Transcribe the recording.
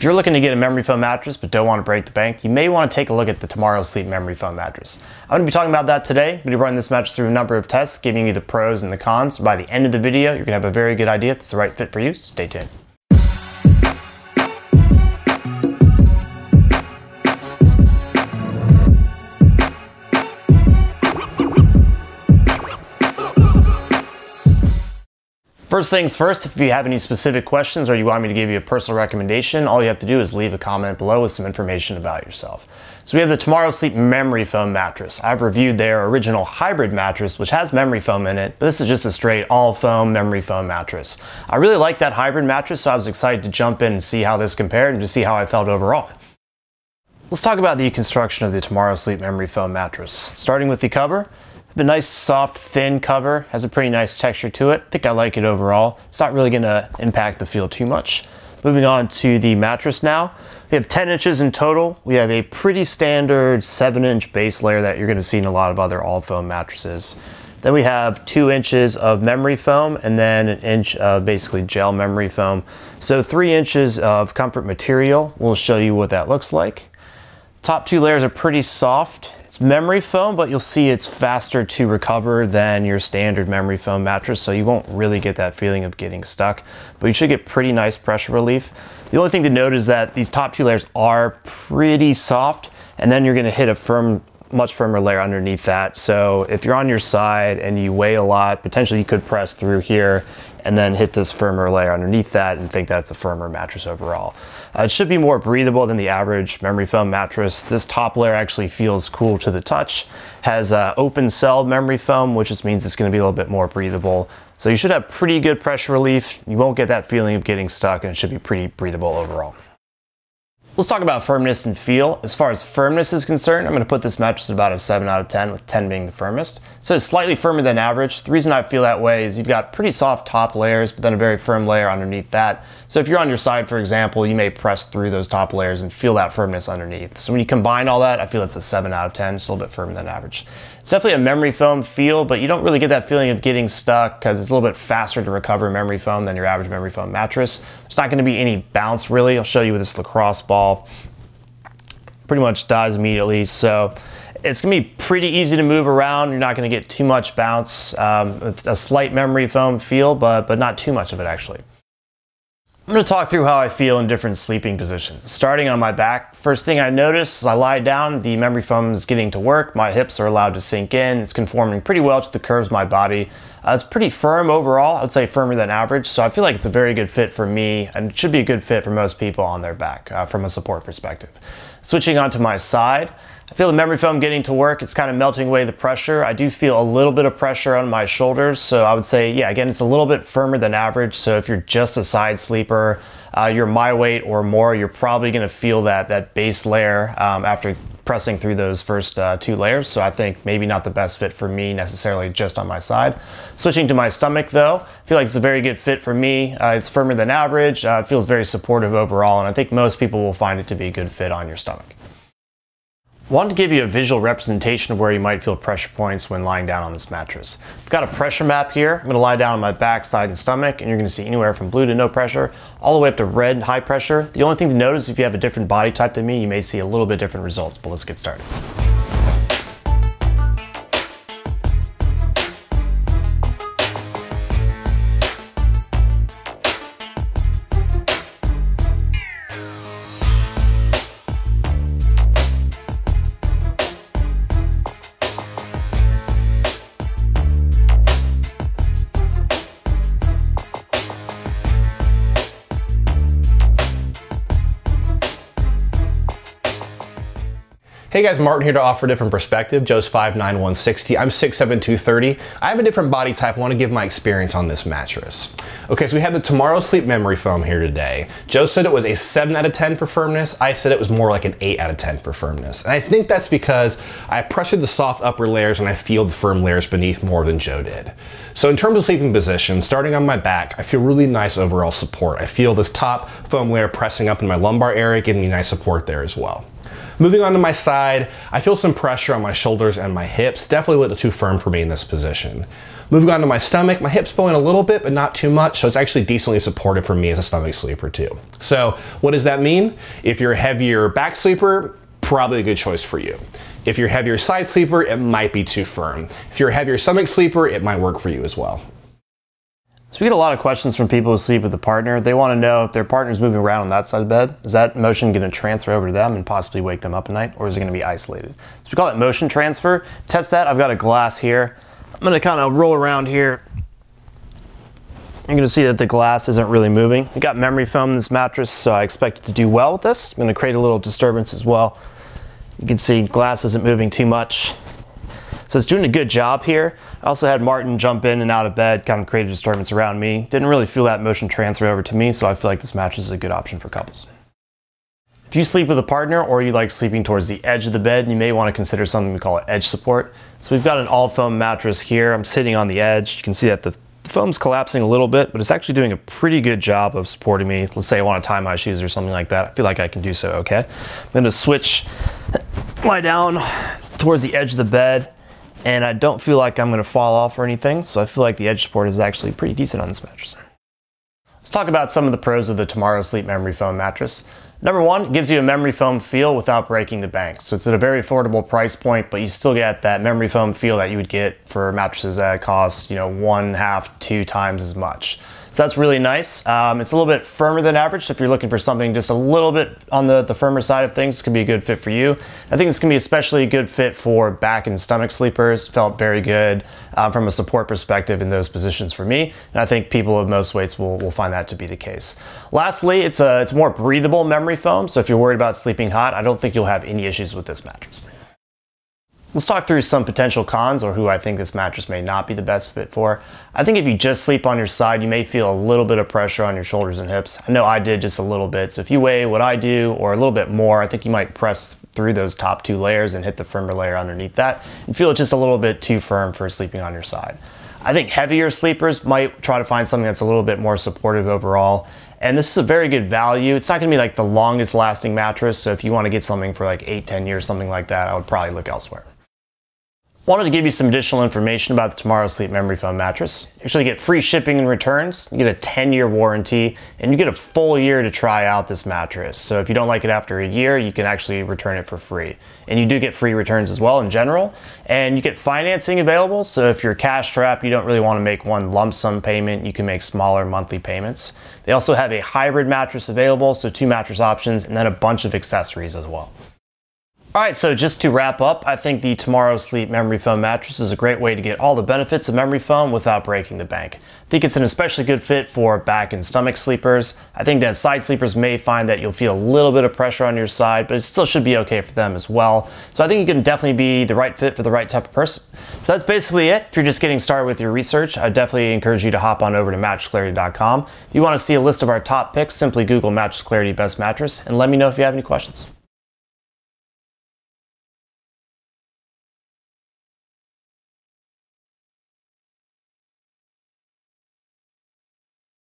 If you're looking to get a memory foam mattress but don't want to break the bank, you may want to take a look at the Tomorrow Sleep memory foam mattress. I'm going to be talking about that today. I'm going to run this mattress through a number of tests, giving you the pros and the cons. By the end of the video, you're going to have a very good idea if it's the right fit for you. Stay tuned. First things first, if you have any specific questions or you want me to give you a personal recommendation, all you have to do is leave a comment below with some information about yourself. So we have the Tomorrow Sleep memory foam mattress. I've reviewed their original hybrid mattress, which has memory foam in it, but this is just a straight all foam memory foam mattress. I really like that hybrid mattress, so I was excited to jump in and see how this compared and to see how I felt overall. Let's talk about the construction of the Tomorrow Sleep memory foam mattress. Starting with the cover. The nice, soft, thin cover has a pretty nice texture to it. I think I like it overall. It's not really going to impact the feel too much. Moving on to the mattress now. We have 10 inches in total. We have a pretty standard 7-inch base layer that you're going to see in a lot of other all-foam mattresses. Then we have 2 inches of memory foam and then 1 inch of basically gel memory foam. So 3 inches of comfort material. We'll show you what that looks like. Top 2 layers are pretty soft. It's memory foam, but you'll see it's faster to recover than your standard memory foam mattress, so you won't really get that feeling of getting stuck, but you should get pretty nice pressure relief. The only thing to note is that these top 2 layers are pretty soft, and then you're gonna hit a much firmer layer underneath that. So if you're on your side and you weigh a lot, potentially you could press through here and then hit this firmer layer underneath that and think that's a firmer mattress overall. It should be more breathable than the average memory foam mattress. This top layer actually feels cool to the touch. Has open cell memory foam, which just means it's going to be a little bit more breathable. So you should have pretty good pressure relief. You won't get that feeling of getting stuck, and it should be pretty breathable overall. Let's talk about firmness and feel. As far as firmness is concerned, I'm going to put this mattress at about a 7 out of 10, with 10 being the firmest. So it's slightly firmer than average. The reason I feel that way is you've got pretty soft top layers, but then a very firm layer underneath that. So if you're on your side, for example, you may press through those top layers and feel that firmness underneath. So when you combine all that, I feel it's a 7 out of 10. It's a little bit firmer than average. It's definitely a memory foam feel, but you don't really get that feeling of getting stuck because it's a little bit faster to recover memory foam than your average memory foam mattress. There's not going to be any bounce really. I'll show you with this lacrosse ball. Pretty much dies immediately, so it's gonna be pretty easy to move around. You're not gonna get too much bounce. A slight memory foam feel, but not too much of it actually. I'm going to talk through how I feel in different sleeping positions. Starting on my back, first thing I notice as I lie down, the memory foam is getting to work. My hips are allowed to sink in. It's conforming pretty well to the curves of my body. It's pretty firm overall. I would say firmer than average. So I feel like it's a very good fit for me, and it should be a good fit for most people on their back from a support perspective. Switching onto my side, I feel the memory foam getting to work. It's kind of melting away the pressure. I do feel a little bit of pressure on my shoulders. So I would say, yeah, again, it's a little bit firmer than average. So if you're just a side sleeper, you're my weight or more, you're probably gonna feel that base layer after pressing through those first 2 layers. So I think maybe not the best fit for me necessarily just on my side. Switching to my stomach though, I feel like it's a very good fit for me. It's firmer than average. It feels very supportive overall. And I think most people will find it to be a good fit on your stomach. I wanted to give you a visual representation of where you might feel pressure points when lying down on this mattress. I've got a pressure map here. I'm going to lie down on my back, side, and stomach, and you're going to see anywhere from blue to no pressure, all the way up to red and high pressure. The only thing to notice, if you have a different body type than me, you may see a little bit different results, but let's get started. Hey guys, Martin here to offer a different perspective. Joe's 5'9", 160. I'm 6'7", 230. I have a different body type. I want to give my experience on this mattress. Okay, so we have the Tomorrow Sleep memory foam here today. Joe said it was a 7 out of 10 for firmness. I said it was more like an 8 out of 10 for firmness. And I think that's because I pressured the soft upper layers and I feel the firm layers beneath more than Joe did. So in terms of sleeping position, starting on my back, I feel really nice overall support. I feel this top foam layer pressing up in my lumbar area, giving me nice support there as well. Moving on to my side, I feel some pressure on my shoulders and my hips. Definitely a little too firm for me in this position. Moving on to my stomach, my hips bowing a little bit, but not too much, so it's actually decently supportive for me as a stomach sleeper too. So what does that mean? If you're a heavier back sleeper, probably a good choice for you. If you're a heavier side sleeper, it might be too firm. If you're a heavier stomach sleeper, it might work for you as well. So we get a lot of questions from people who sleep with a partner. They want to know if their partner's moving around on that side of the bed, is that motion going to transfer over to them and possibly wake them up at night, or is it going to be isolated? So we call it motion transfer. To test that, I've got a glass here. I'm going to kind of roll around here. You're going to see that the glass isn't really moving. We got memory foam in this mattress, so I expect it to do well with this. I'm going to create a little disturbance as well. You can see glass isn't moving too much. So it's doing a good job here. I also had Martin jump in and out of bed, kind of create a disturbance around me. Didn't really feel that motion transfer over to me, so I feel like this mattress is a good option for couples. If you sleep with a partner or you like sleeping towards the edge of the bed, you may want to consider something we call an edge support. So we've got an all foam mattress here. I'm sitting on the edge. You can see that the foam's collapsing a little bit, but it's actually doing a pretty good job of supporting me. Let's say I want to tie my shoes or something like that. I feel like I can do so okay. I'm going to lie down towards the edge of the bed, and I don't feel like I'm going to fall off or anything, so I feel like the edge support is actually pretty decent on this mattress. Let's talk about some of the pros of the Tomorrow Sleep Memory Foam mattress. Number one, it gives you a memory foam feel without breaking the bank. So it's at a very affordable price point, but you still get that memory foam feel that you would get for mattresses that cost, 1/2, 2 times as much. So that's really nice. It's a little bit firmer than average, so if you're looking for something just a little bit on the firmer side of things, this could be a good fit for you. I think this can be especially a good fit for back and stomach sleepers. Felt very good from a support perspective in those positions for me, and I think people of most weights will find that to be the case. Lastly, it's more breathable memory foam, so if you're worried about sleeping hot, I don't think you'll have any issues with this mattress. Let's talk through some potential cons, or who I think this mattress may not be the best fit for. I think if you just sleep on your side, you may feel a little bit of pressure on your shoulders and hips. I know I did just a little bit, so if you weigh what I do or a little bit more, I think you might press through those top 2 layers and hit the firmer layer underneath that and feel it just a little bit too firm for sleeping on your side. I think heavier sleepers might try to find something that's a little bit more supportive overall. And this is a very good value. It's not gonna be like the longest lasting mattress, so if you wanna get something for like 8-10 years, something like that, I would probably look elsewhere. Wanted to give you some additional information about the Tomorrow Sleep Memory Foam mattress. You actually get free shipping and returns, you get a 10-year warranty, and you get a full year to try out this mattress. So if you don't like it after a year, you can actually return it for free. And you do get free returns as well in general. And you get financing available, so if you're cash strapped, you don't really want to make one lump sum payment, you can make smaller monthly payments. They also have a hybrid mattress available, so 2 mattress options, and then a bunch of accessories as well. All right, so just to wrap up, I think the Tomorrow Sleep Memory Foam mattress is a great way to get all the benefits of memory foam without breaking the bank. I think it's an especially good fit for back and stomach sleepers. I think that side sleepers may find that you'll feel a little bit of pressure on your side, but it still should be okay for them as well. So I think it can definitely be the right fit for the right type of person. So that's basically it. If you're just getting started with your research, I definitely encourage you to hop on over to mattressclarity.com. If you want to see a list of our top picks, simply Google Mattress Clarity Best Mattress and let me know if you have any questions.